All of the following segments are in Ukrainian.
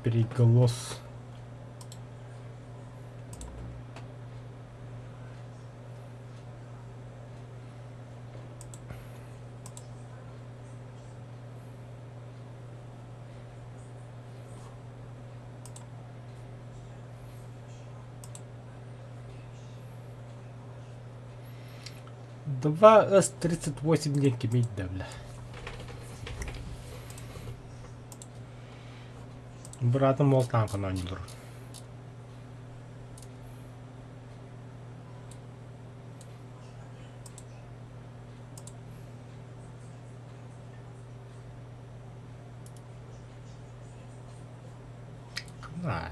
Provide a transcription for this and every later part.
Переголос. Два С-38 деньги иметь, да, бля. Братом мол танка на не беру. А.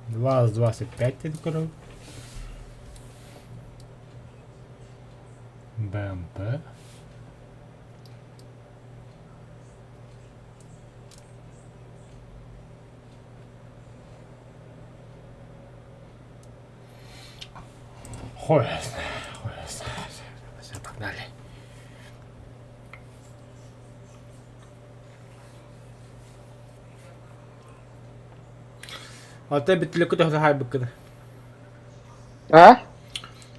Два с 25 ты открыл. БМП. Хуй я знаю, хуй я знаю. Все, погнали. А тебе далеко ти гай бикати? А?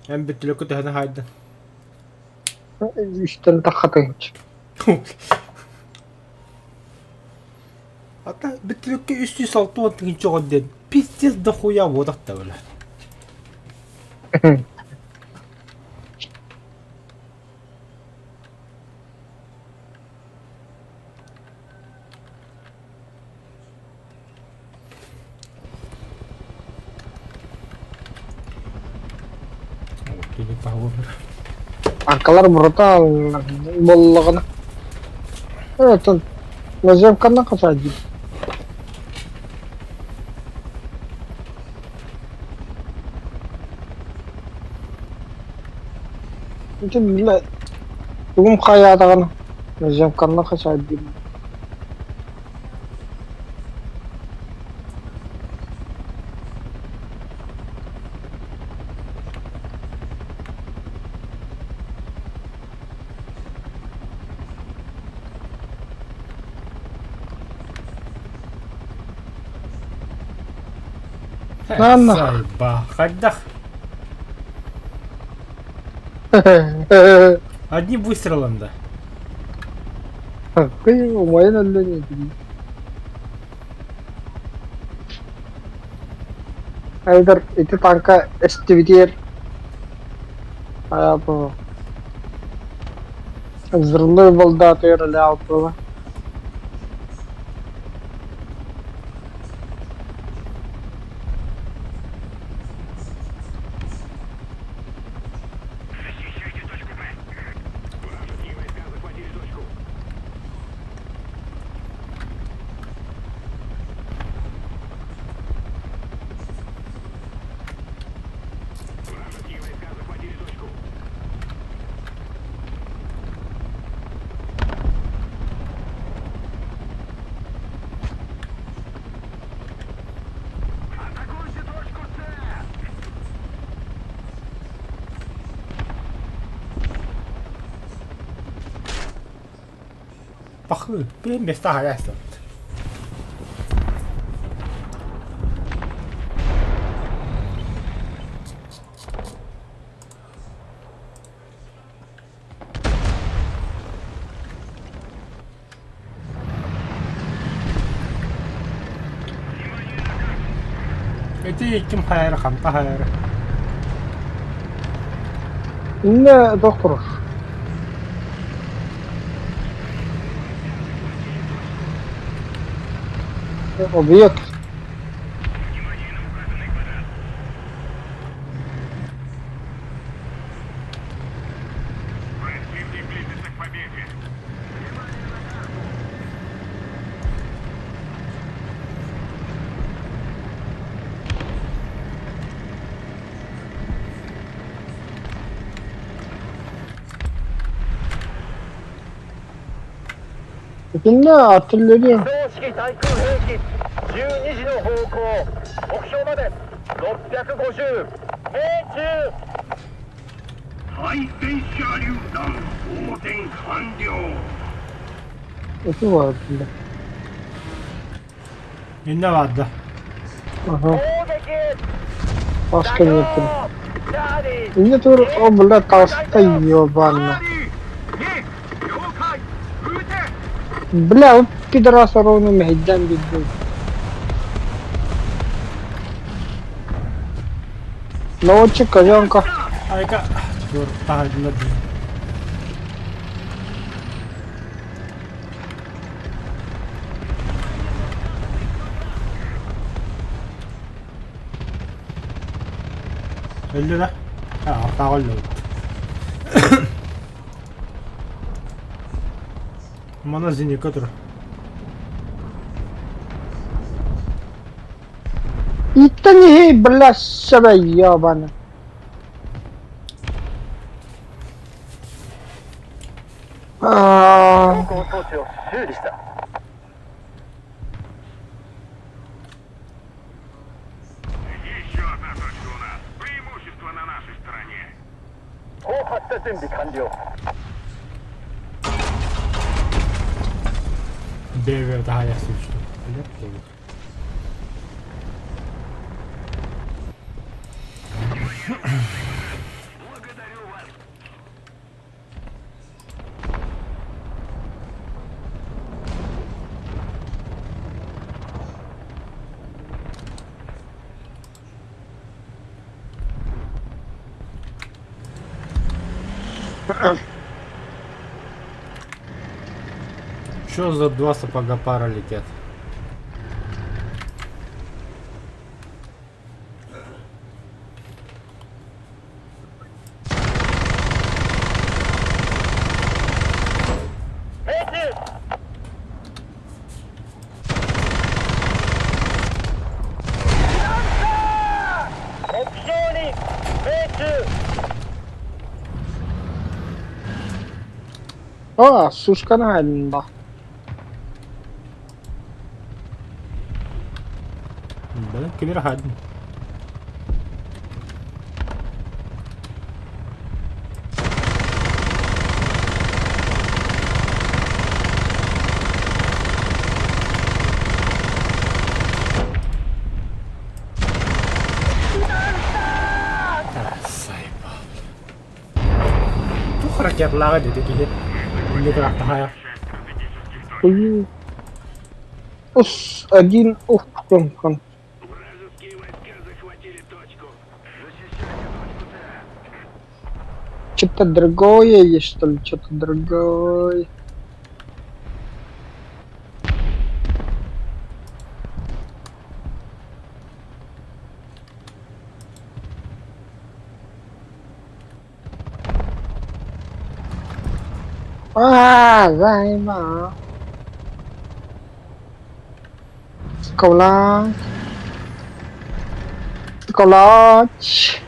Hem далеко ти гайда. İşten takatınç. А та битлекке 306 отын жоғын пиздец дохуя водақта бля. Келіп бағу бір. Arkalar burada bollağını. Evet, Nazemkan'dan kaçardı. Şimdi bugün kayadağını Nazemkan'dan kaçardı. Ладно. Сайба, ходах. Одним выстрелом, да. Кıyım umayın ellerini. Haydar iti tanka estividir. Hayatı. Zırhlı yolda atıyor öyle altına. Пахы, bir места hayasın. Эти kim hayır, hamta hayır. Ne doktor? Объект. Peki ne artilleri?兵士対空兵器12時の方向目標まで650命中対戦車榴弾装填完了 Itu vardı. Ne vardı? Aha. 攻撃 Başka bir yaptım. チャーリー Şimdi dur o böyle taşta yiyor bana. 了解撃て Bля, пидорас ровно мехиджан биду. Лодчик, козенка. Harika. Dur tahan lagi. Öldü lan. Ha hata oldu. Mana zini kadar. Это не, бля, себя ебаный.走行装置を修理した Еще одна точка у нас. Преимущество на нашей стороне. 砲発射準備完了 BV daha yaşlı işte. Öyle mi? Благодарю вас. Что за два сапога пара летят? Сушка halinde. بلد كبيرة حد. تخرج يا طلع غدي كده اللي راح تحيا Ус, один, ух, прям. Вражеские войска захватили точку. Что-то другое есть, что ли? Что-то другое. Займа. Колач. Колач.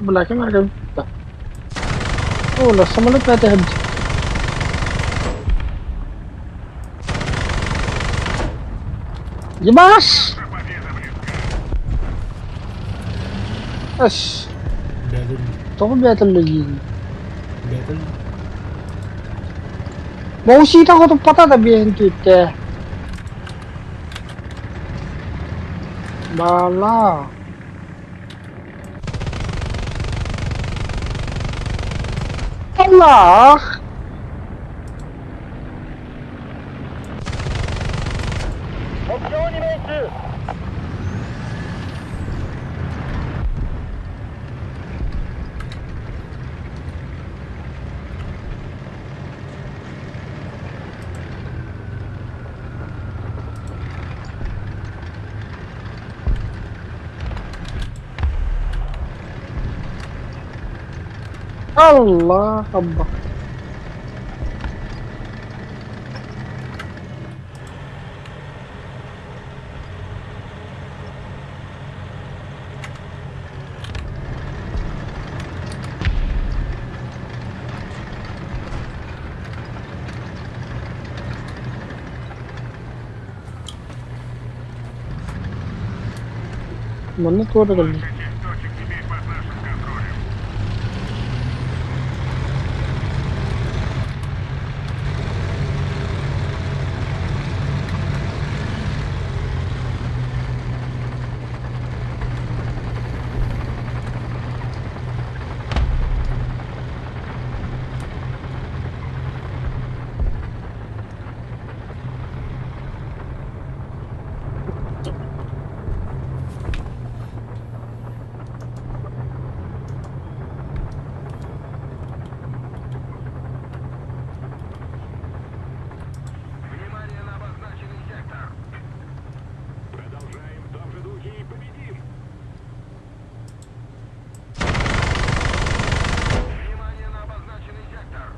Belakang mereka. Oh, lah sama lepas ada habis. Jebas. Ash. بهدل Toko betul lagi. بهدل Mau sih tak kau tu patah tapi yang kita. Bala. Allah. Allah Allah. Mana tuh ada kali? Часть точек теперь под нашим контролем. Внимание на обозначенный сектор. Продолжаем в том же духе и победим. Внимание на обозначенный сектор.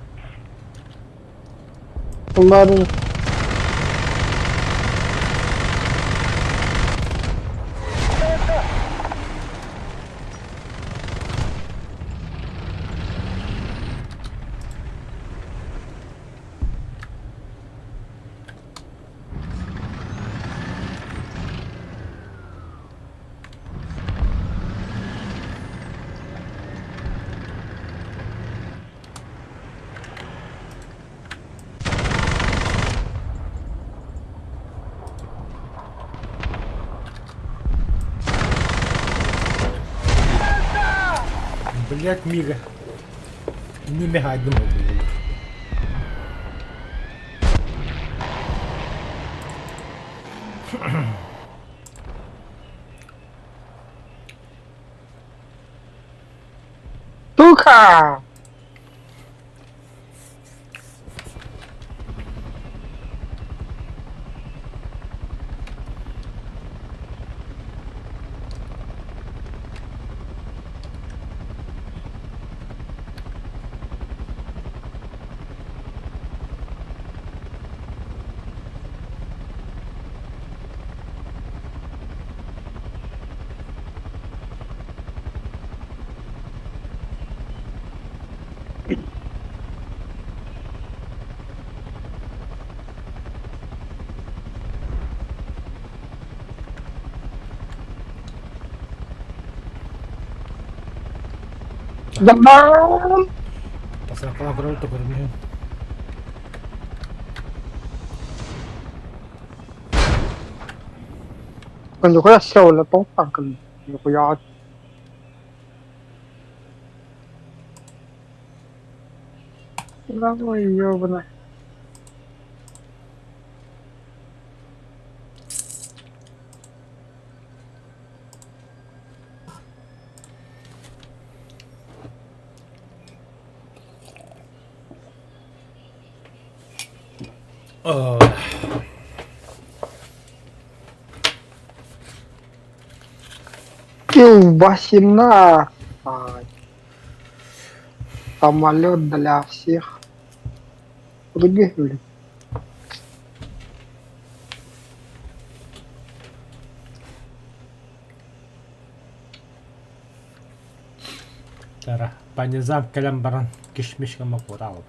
Kemarin Блять, Мига. Не мигай, думаю. Туха! Забан! Pasal kalau tuh kerja. Quando quella si la toppa anche lì. Я Давай, ёбана. Килбасина. Самолет для всех других людей. ترى بنظام كلام بران كشمش كما قرأت.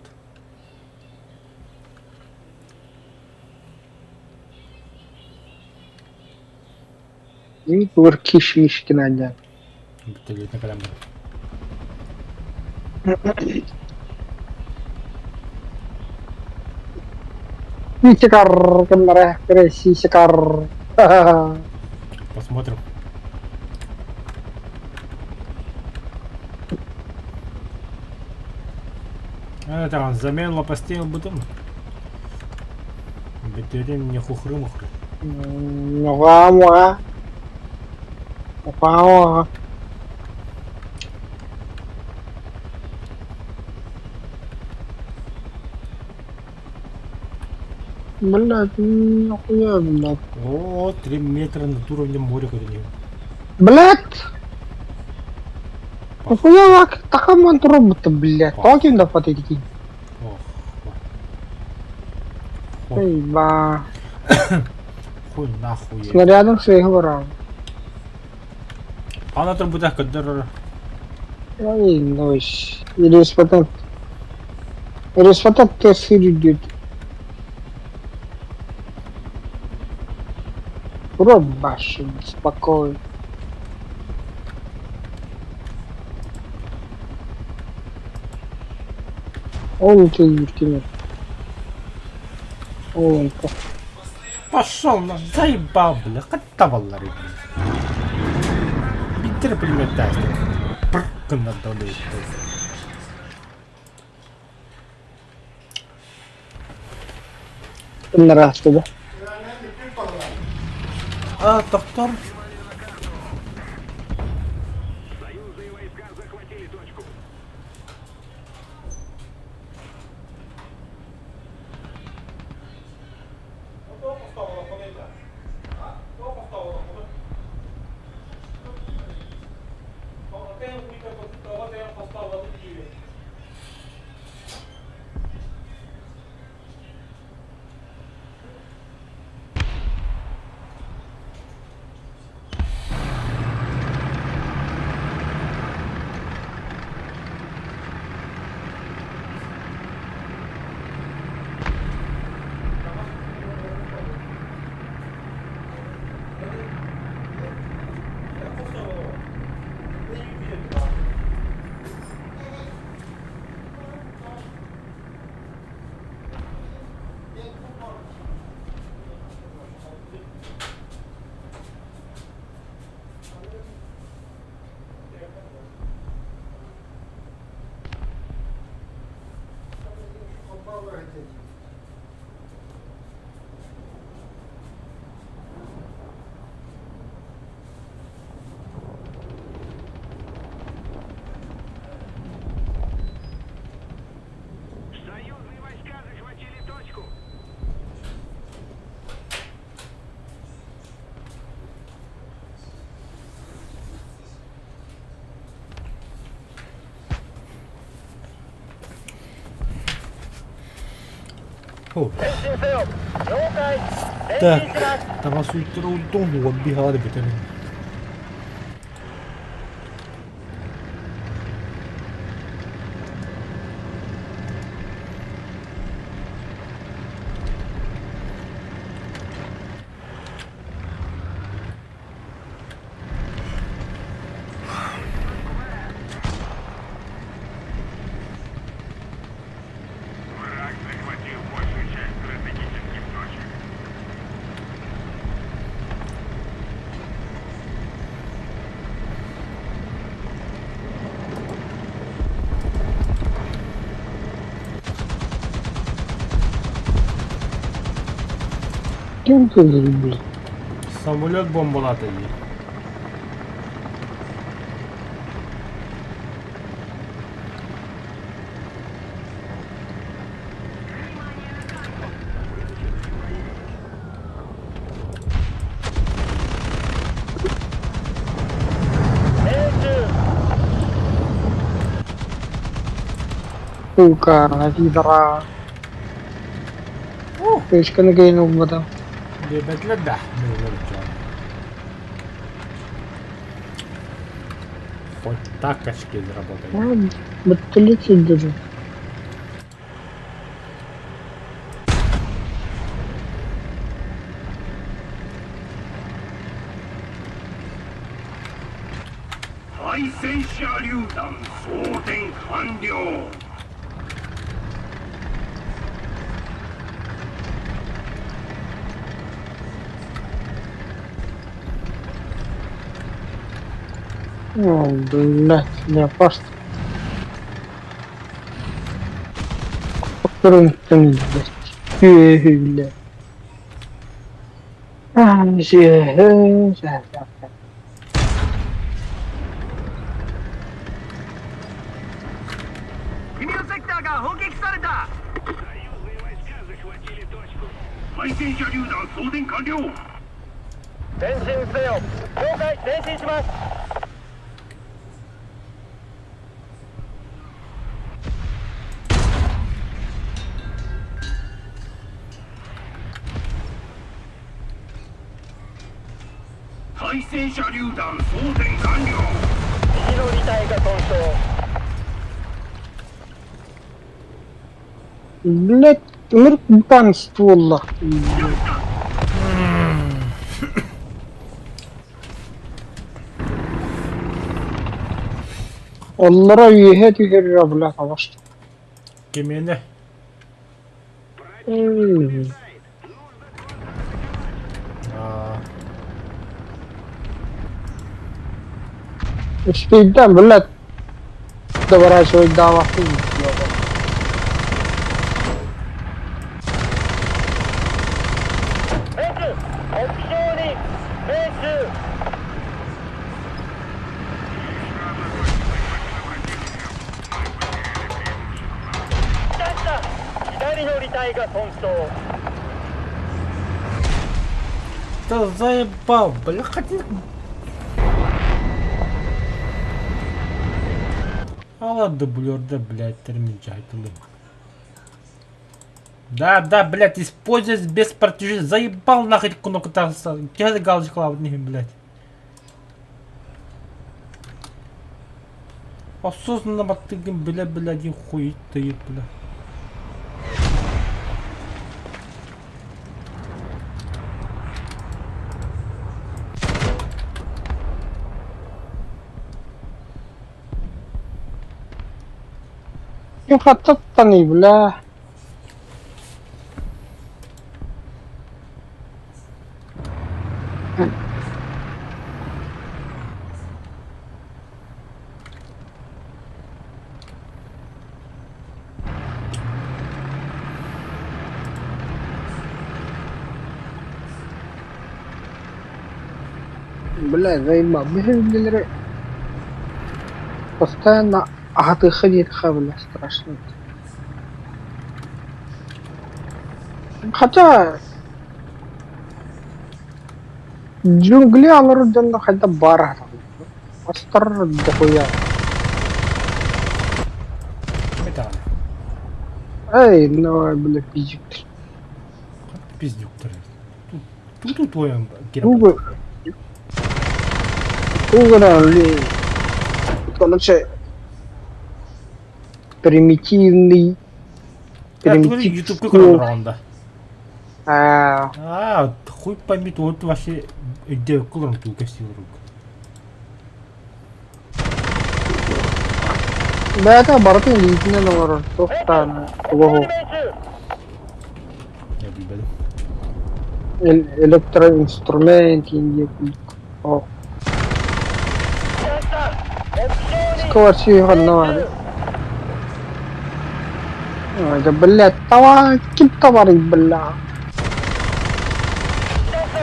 И туркиш мишки надя. بالتالي كلام بران. Сисикар, камера, сисикар. Посмотрим. Это замен лопастей будем. Бетерин не хухры-мухры. Муа-муа. Муа-муа. Блядь, нихуя, блядь. О, 3 метра над уровнем моря когда-нибудь. Блядь! Нихуя, така монтруба-то, блядь. Толкин да потыки. Ох. Эй, ба. Хуй нахуй. Снарядом своих воров. А на трубах когда Ай, нойс. Респотент то сидит. Рот башен, спокойно. Oldu yürütümü. Oğlum kaf. Пошел на заебал, бля, катаваллар, бля. Биттер пулемет астı. Бркна долей. Bunları hastada. А, доктор? Союзные войска захватили точку. Союзные войска захватили точку. О, 前進せよ。了解。前 так, 進します。 давай суйттер улдон уаббихаар битэн. Враг захватил большую часть стратегических точек. Kim kıldırdı bu? Самолет бомбалады. Пукарна, відра. Пишка не кинув вода. بيبدلدح من الرجال. Вот так очки заработали. Баттелиці дуже.対戦車榴弾装填完了。О, блядь, я просто... Покрынтым, блядь. Блядь. Союзные войска захватили точку. 対戦車榴弾装填完了。前進せよ。了解。前進します。対戦車榴弾装填完了。右の履帯が損傷。 Блядь, американство, والله. والله رأيي هاتي هرب لا طوشت. Кемені. Успейдем, блядь. Доворачивать до Авахты.命中目標に命中来た左の履帯が損傷 Да заебал, бля, хотел... А ладно, дублер, блядь, терминчай, Да, блядь, используй без партижи. Заебал нахрен кнопку катался. Я галочку клав не, блядь. Осознанно мотыгом, бля, один хуй стоит, бля. خططني بلا بلا زي ما بهم постоянно هتخليك خابل страшно. Хотя джунгли алардан хотя бара. Астар дохуя. Металл. Эй, ну, бля, пиздюк. Пиздюк, тут твоем Угу. Угу, короче, примитивный. YouTube какой раунда. Хуй пойми, вот вообще где клон tu косил рук. Да, это барты литне номер, то стан. ここに命中 Я блядь. Электроинструменты, о, 来た目標に скорости одного. ده блядь, товар, кип товарищ, бля. 来た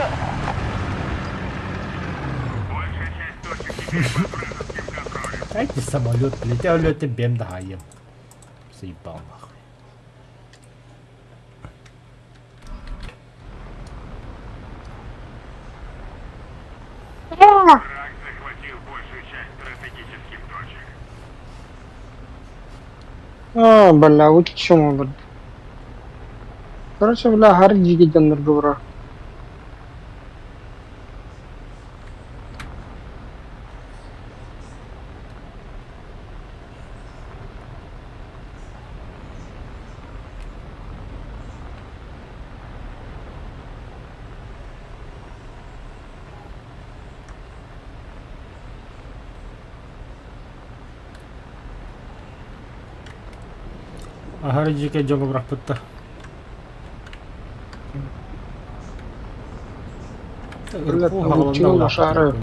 Дайте самолет, летел лёте бем даем. Заебал нахуй. Враг захватил большую часть стратегических точек. Бля, вот чему, бля. Короче, бля, гарди гиден дура. Агарджике жого брахпытта. Блядь, получил на шары.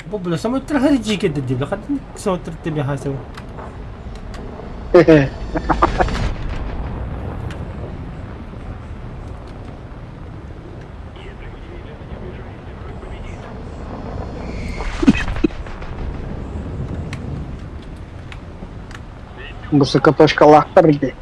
Бо, бля, самой трагарджике да дебля, хатин смотр тебе хасил. Высокоточка лахтарди.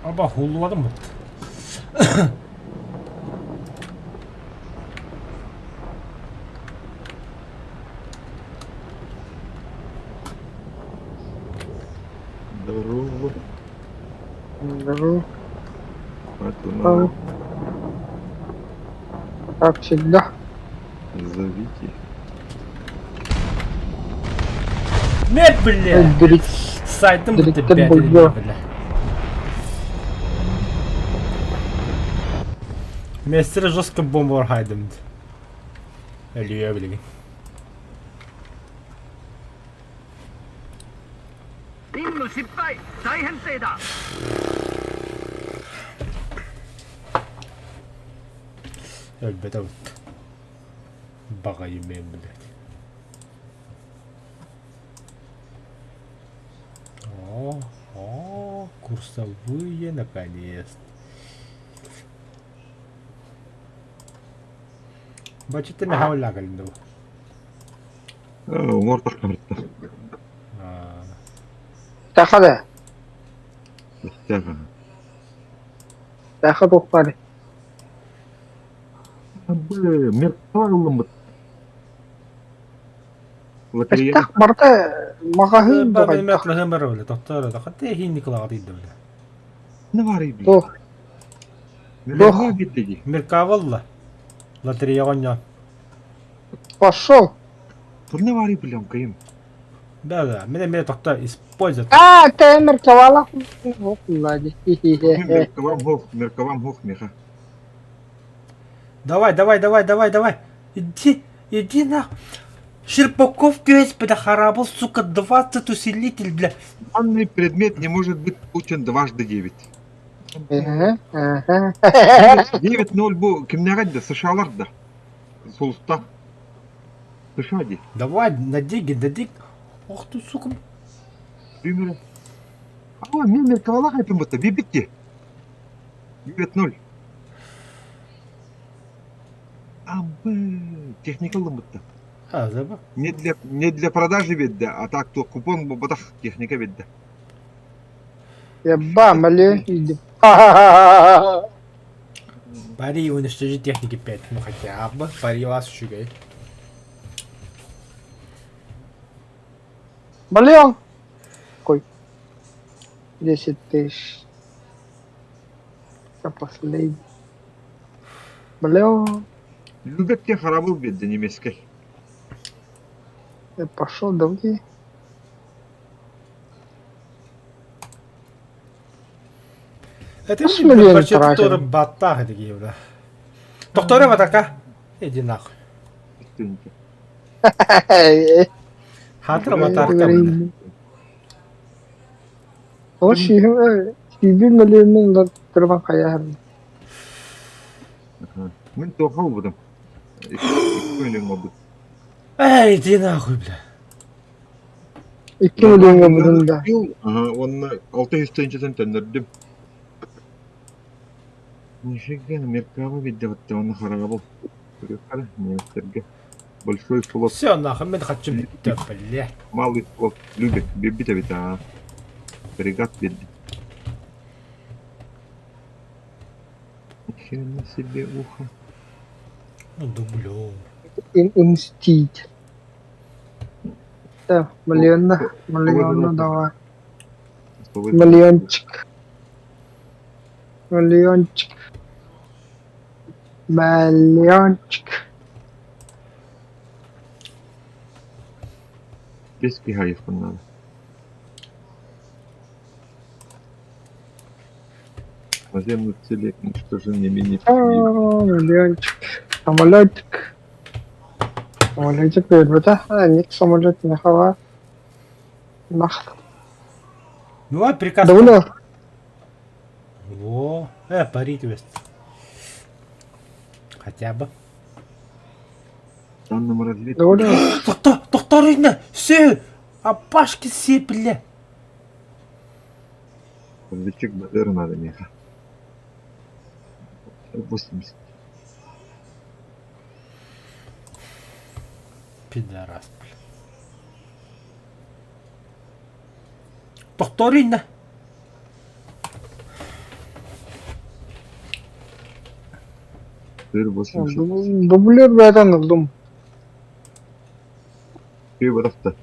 Аба хулладым вот. Здорово. Беру. Поэтому Как всегда. зовите. Не, бля! Дрит. Сайтом Дрит, будто ты 5 или бульё. бля. Мессер жестко бомбу хайдем. Ölüyor bile. 任務失敗再編成だ Ölbe Davut. Bakayım ben блядь. О, курсовые наконец-то. Бачите ме хавал лагалин дав. Умортах камерта. Тахада. Стяга. Тахад ухпари. Абы, меркалым бит. Лотерея. Эстах барта магазин Ба дугай. мен метлахым бар бля. Доктор да хатте хин никлага дейди бля. Навари бит. Дух. Меркава биттеги. Меркавалла. Лотерея гоня. Пошел. Навари блям кайым. Да, меня доктор использует. Ты мерковала. Вот, ладно. Меркавам хох меха. Давай. Иди на. Щербаков господи харабал, сука, 20 усилитель, бля. Данный предмет не может быть получен дважды 9. 9-0 bu kimlere de sıçralar da. Solusta. Sıçradı. Давай, на деньги. Ох ты, сука. Примеры. Ama мен меркавалах yapayım bu da. Bir bitti. 9-0. Абы, техника лымытты. Забыл. Не для продажи бедді, а так то купон бабатах техника бедді. Еба, мали. Пари уничтожить техники 5, ну хотя бы. Пари вас шугай. Мали. Какой? 10 тысяч. Это последний. Бля. Любят те харабыл бедді немецкой. Я пошел, давай. Это Пошли, не блин, вообще тратим. доктор батах такие, бля. Доктора батака. Иди нахуй. Истинки. Хатра батарка, бля. О, Шиби миллионның да тұрған қаяғын. Мен тоқау бұдым. Өлең обыд. Эй, иди нахуй, бля. 2 миллионға бұдында. Онына 600 тенчесін тәндірдім. Нифига, меркава бедді бітті, оны хараға бұл. Көрекқары, неместерге. Большой флот, Все, нахуй, мен хочу битті, бля. малый флот. Любек, бебіта біта. Фрегат бедді. Нихрена себе ухо. Ну, дублю. Инстить. Да, миллионна давай. Миллиончик. Без пигаев надо. Наземных целей уничтожение Миллиончик. Самолетик. Самолетик бета. Ник самолет не хава. Нах. Ну, а приказ. Давно. Во. Пари твист. Хотя бы. Данным разведки. Давно. Доктор, иди. Все. А пашки все, бля. Разведчик БТР надо, меха. 80. Пидорас, бля. Доктор, иди. БТР 80. Дублер бета нуждум. И вот это.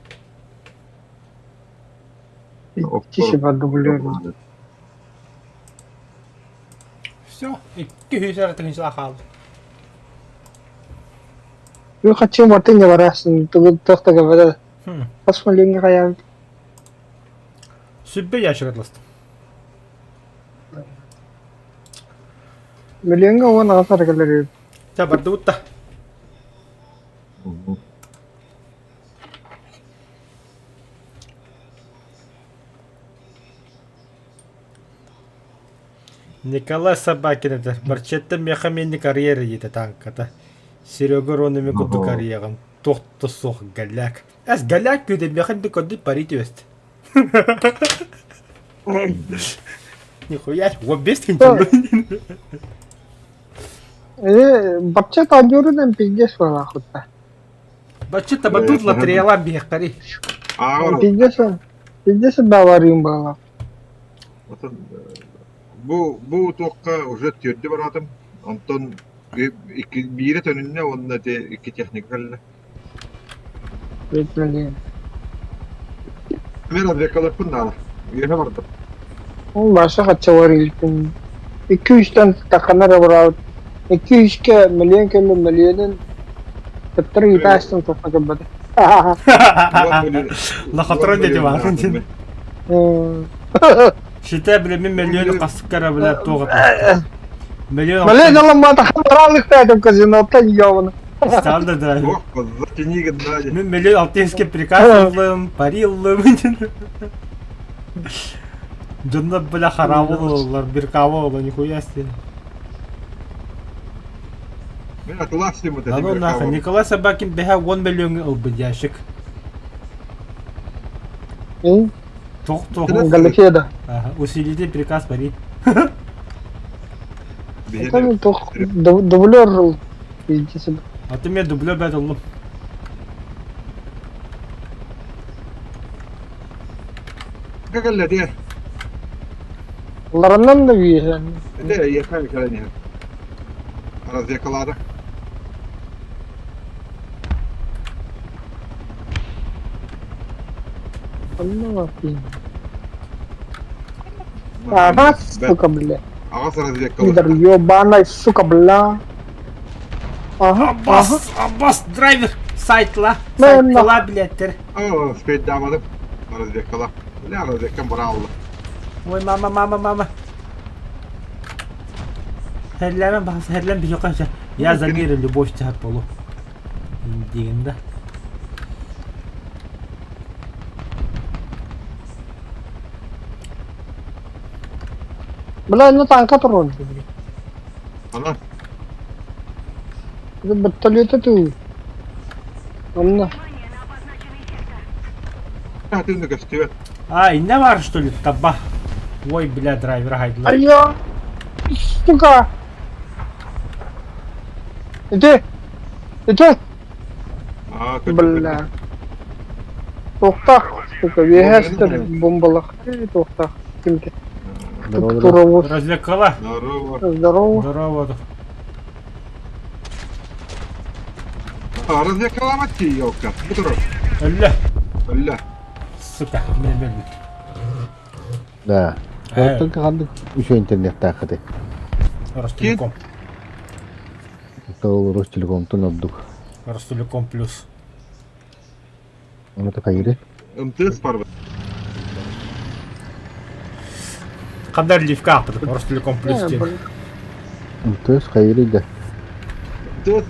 Идти себе дублер. Все, iki hyysärtäkin sillä kallı. Yung katsi mo tin yung rasin tugtok taga bada. Pas maling kaya Sübbe yaşıklıstı. milyon nga wana kasar kalari. Tabardı utta. Николай Собакин это. Барчетта мехаменни карьера ете танката. Серега Ронами куду карьерам. Тохты сох галяк. Аз галяк күде механни коды парит өст. Нихуя, вот без тинчен. Бачча танjurun pigges wala kutta. Барчетта бадут латрияла бехкари. Ağır. Pigges bavar yung bala. Bakın, bu toqqa уже törde baradım. Ondan biri tönünne onda de iki teknik galle. Wait million. Ben advekalar bunlar. Yine vardım. Ang basa katsa wari yung 200'ten takanara wala. 200 ka milyon kilo milyonun. Taptara itaas ng toka bada. La hatırın dedi var. Şita bile 1 milyonu kasık kara bile toğut. Milyon Mali na lang mata kamaralık tayo kasi notan yawon. Standart drive. Ох, затяни гадали. 1 milyon 600 ke прикасываем, парилым. Дунна бля хараволlar bir kahve oldu nихуя себе. Ben atlaştım mı Lan dedim. nahı Nikolay Собакин beha 10 milyon aldı yaşık. Tok. Galakiyada. Усилите приказ пари. Tabii tok dublör pigges. Atım ya duble bet oğlum. Kagalle diye. Larından da bir yani. De yakar kaleni. Araz yakaladı. Allah bakayım. Ana suka bela. Ağız araz Idar yakaladı. yobana suka bela. Aha. Abbas driver site'la. Ben Site'la bilettir. Aa, speed damadım. Araz yakala. Ne araz yakan bana Allah. Oy mama. Herleme bahası herlem bir yok aşağı. Ya zamiri любовь çarp olu. Indiğinde. Bela na tangka turun. Ana. Itu betul itu tuh. Allah. Hadi ne kaçtı. Ай, не var что ли таба? Ой, бля, драйвер хайдла. Ayo. Suka. Itu. Aa, kötü. Bela. Tokta. Suka vehester bombalak. Tokta. Kimke? Turovuz. Развлекала. Здорово. Здорово. Здорово. Araz yakalamak ki yok ya. Bu taraf. Ölle. Öyle. Сука, не белли. Да. Э. Только ханды еще интернет так это. Ростелеком. То Ростелеком то надух. Ростелеком плюс. Он это кайры. Imtiyaz var. Kadar lif kaptı. Rostелеком плюс diye. То есть кайры да. Imtiyaz.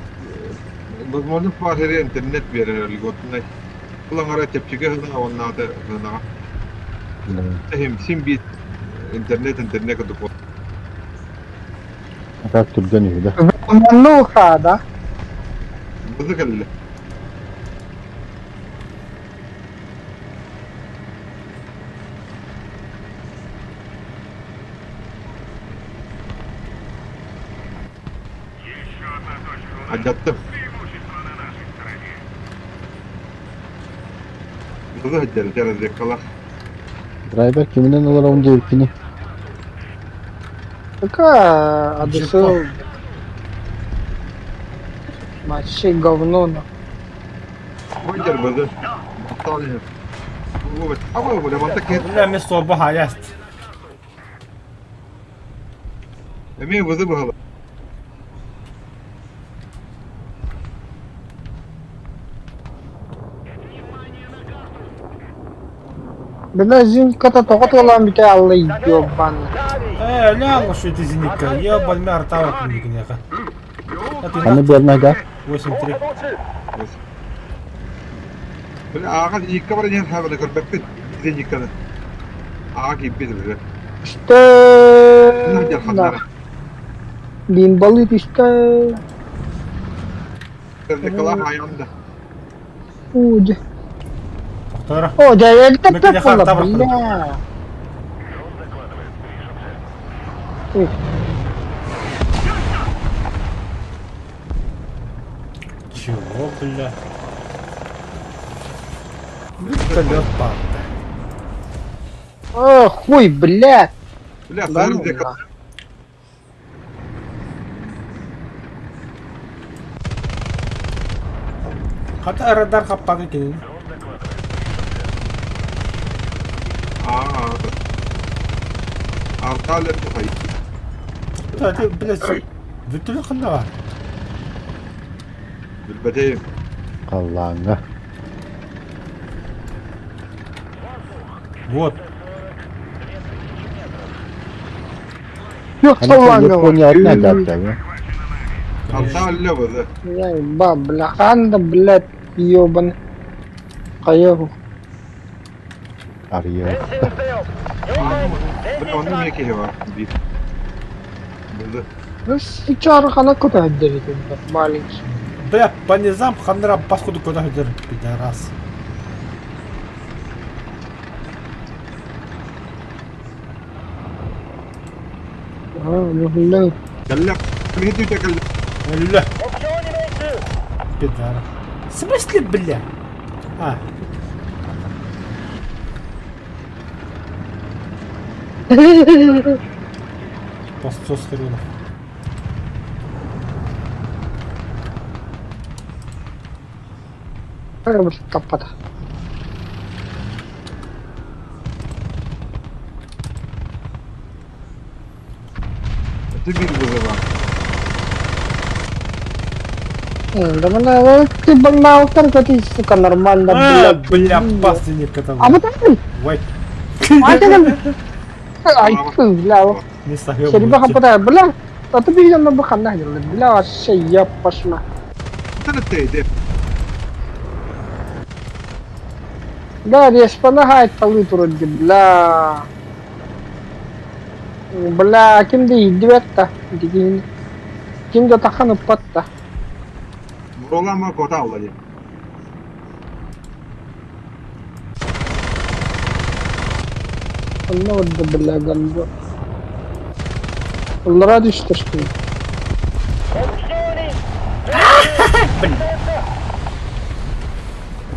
Возможно, фахери интернет verir ligotnay. Ulan ara tepçige hına onlarda hına. Да. Hem sim bir internet kadar. А так тут гоню, да. Manu kada. Bazı kalle. Acıttım. Bazı haccalı çarız yakalar. Драйвер kimden alır onun cevkini? Suka adusu. Вообще говно. Haccar bazı. Aptal ya. Bu ama bu ne mantık et. Ölle mi soba hayast. Emeği vızı bakalım. Bela зинката токот olan bir tane Allah yoban. لا الله شو تزنيك يا بالمار تعرف منك يا اخي Hani bir da. واسم تري Böyle ağa ilk kabara niye havada körpekti? Bize yıkadı. Ağa gibi bize. İşte Nerede hanlara? din balık işte. Nerede kalan ayağında. Udah. ترى Oh jadi Mungkin dia tetap kata lah berapa? bela. чего бля вертолет падает Oh хуй блядь. Böyle Ben sarı bize Allah. kata radar kapalı gini Ağa. Artalet bu hayır. hadi biraz vертолет kanda var Bilbedeyim. Allah'ına. вот Yok Hani sallan Japonya ne yaptı ya? Artalet vızı. Ya babla anda блядь yoban. Kayo. Arıyor. Böyle onun meki var. Bir. Vızı. Сейчас kana куда дерет маленький. бля по низам хандра походу куда идет пидорас Ну Kellek. Ne diyor kellek? لا пидора в смысле бля а посос хрена Kapat. Bir vızı var. Mana timbang naukan kati suka normal na а, bulag. бля пасынник это Apa tayo? Wait, Ada kan? Ay, lao. не сахиб. Jadi ba kapata bala? Tapi bigyan mo ba kana yun? Bala siya pas na. Tanıttaydı. Da yes pa na hay tawi turod gid bala. Bala kim di duetta. Di kim da takan patta. Buralar var kota avladı. Ano da bala gando. Onlara düştü işte.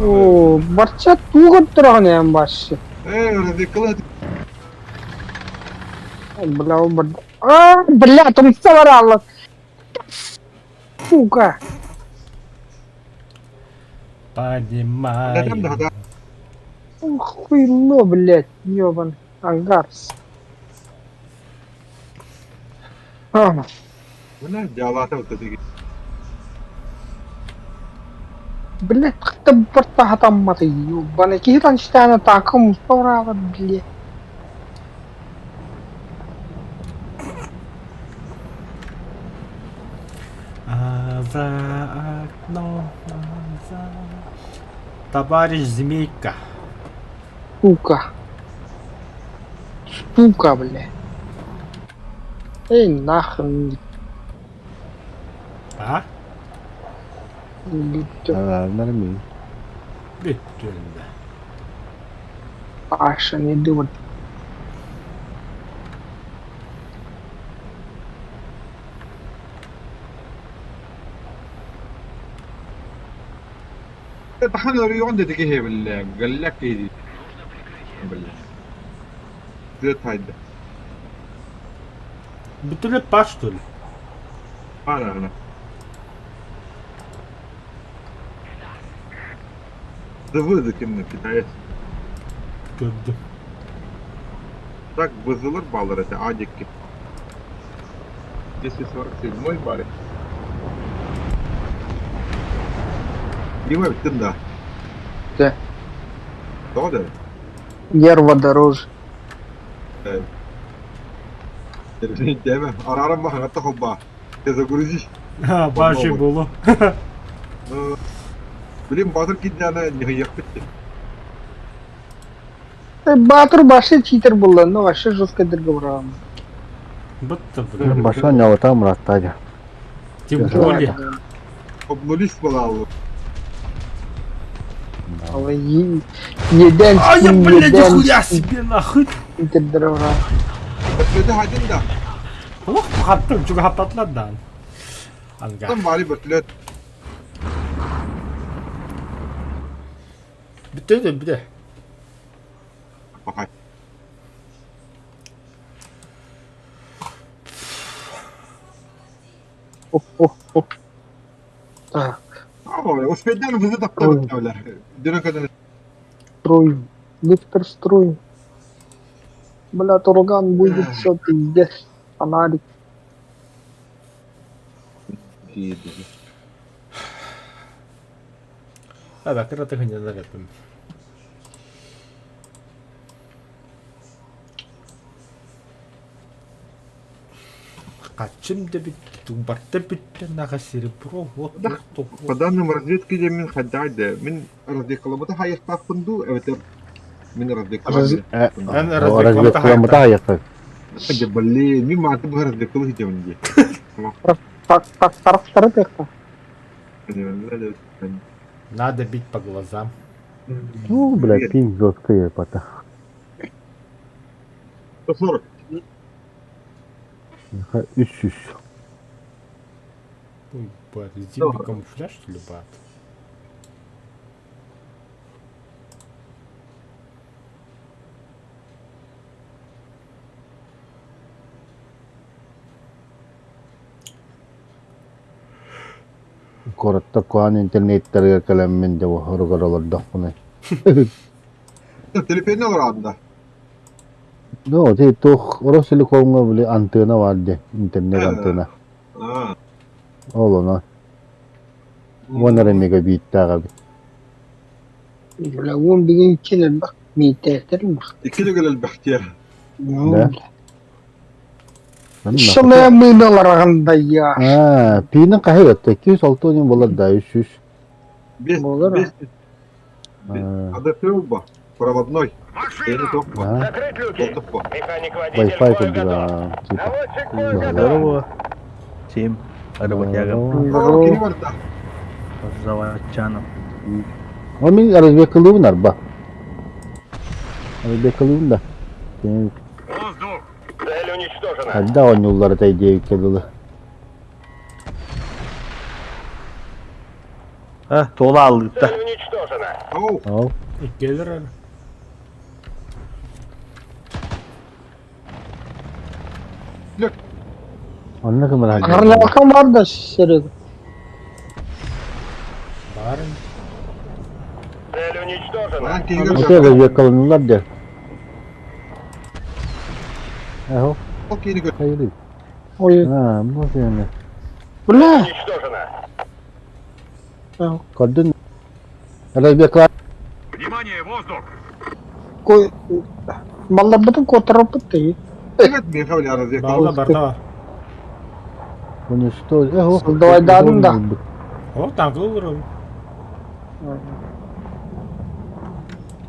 Oo, barça tuğut turane am başı. Öyle dikkat. Bala bad. Bala tumsa var Allah. Fuka. Понимаю. Neden daha da? Хуйло, блядь, ёбан. Ангарс. Bu ne? Cağlata ötesi gibi. Блядь, как-то бортахатам маты, ёбаный. Кихитан считаю таком, пора, блядь. А за окном, Товарищ Змейка. Сука. Сука, блядь. Эй, нахрен. А? Zararlar mı? Bütün. Паша, не думай. طحن ريون dedik ايه بالله قال لك ايه دي بالله زيت هيدا Bütün baş что ли? انا Zıvırdık şimdi kitayet. Gördüm. Tak bızılır bağlar ete acık ki. 247 bari. Дима, bitti daha. Да. Doğru da. Нерводороже. Evet. Deme. Ararım bakın hatta hobba. Teze guruji. Ha başı bulu. Bileyim Batır gideceğine yak bitti. Батыр башы читер болды, но вообще жестко дырговрам. Бытты бля. Başka ne var tam rahattaca. Тем более. Obnolist balalı. Еден Ай, спин, блядь, еден нихуя себе нахуй. читер дырговрам. Ötledi hacın da. Oh hattım çünkü hapatlar da. Anga. Tam bari ötledi. Bitti de bir de. Bakay. Оп. Так, Ama uspedden hızlı taptı öyle. Düne kadar. строим. Лифтер строим. Бля, Турган будет все пиздец. Фонарик. Ha bak kırata hınyalar yapayım. Kaçım da bitti, dumbarta bitti, nakasiri bro, вот вот. По данным разведки من خدعة من разведкаламата хайыктак пунду эветер من разведкаламата. Ben O razvedkalamı daha yakın. Hadi balli min maatı bu разведкалы hicamınca. Тарахтары текта. Надо бить по глазам. Ну, блядь, пинг жесткая пота. 140. 300. Ой, бать, зимний камуфляж что ли, бат? Korottu kuan internetleri kaleminde o horgaralar dakune. Telefonla var anda. No, det toch orası konga bile antena vardı. İnternet antena. Ha. Oğlum 1 megabit daha abi. Бля, он бегает через бак. Митер мах. İki de gelel bahtiyar. Ne? Şuna mıynalarında ya. Ha, pinin kahiyat. 206 gün bolar da 300. Без, Olur без, Ha, адаптировал бы. Проводной. Я не топ. ha. Закрыть люки. Топ. Механик-водитель Wi-Fi бой kurduk готов. ha. Tip. Наводчик бой Здорово. готов. Здорово. Всем. Рада вас ягам. Aa, kini var da. Заводчанам. Onun arızbekalı bunlar bak. Arızbekalı da. Senin Воздух! Цель уничтожена. hadi on yolları da hediye yükledili. Ha, tola aldık da. Цель уничтожена. Oh. Al. Gelir öyle. Anne kadar hadi. Karnı bakan var da sırada. Bağırın. Цель уничтожена. Lan kini O gel. da arızbekalılar der. Eho. O kini gel. Hayır. Ой, Ha, bu yani. бля. Уничтожена. Kadın. Arızbekalı. Внимание, воздух! Кой... Малlar bütün kotarapıttı. Evet mi kavli arazı Bağla barda. Bunu işte eho. Давай dadın da. O tanklı olur oğlum.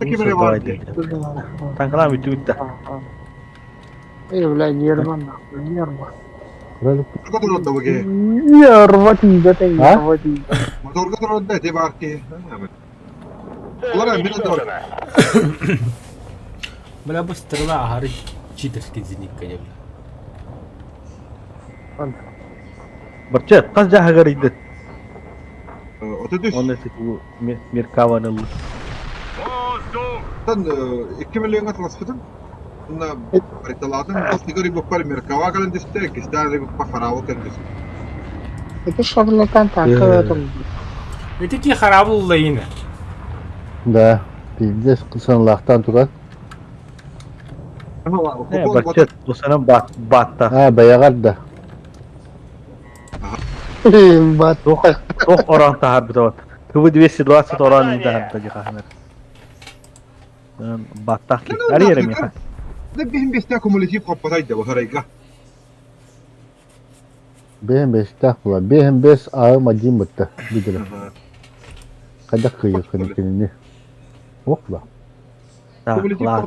Peki böyle var. Tankalar bitti bitti. Ey bля, нервно. Нервно. Kralık. Motor kadar oldu bu ki. Нервно, да ты А? нервно. Motor kadar oldu de var ki. Цель Ладно, минут уничтожена. Бля, bu стрела ahari читерский зенит, конечно. Barçat, kaç jaha garıydı. Otobüs. Onda bu Mirkavan'ın. Воздух! Sen 2 milyon atlasıydın. Bunda haritaladın. Sigari bu par Merkava kalan diste. Kistari bu par Faravu kan diste. Это шарлатан так этом. Öteki harabı ula yine. Da. Bizde kısanlaktan tutar. Barçat, bu sana batta. Ha bayağı da. Bat. Tuh orang tahar betul. Tuh di besi luas satu orang tahar tadi kahmer. Dan batak ki. Ari yere mi ha. ده بهم بيستاكم اللي يجيب خبطة يدوا هريقة Behem bestah pula. Behem bes ağı macim betta. Bidira. Kada kıyı kini. Okla. Tah lah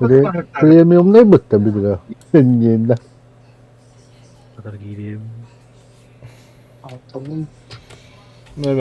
Premium ne betta bidira. Yenda. kadar girim. Tamam.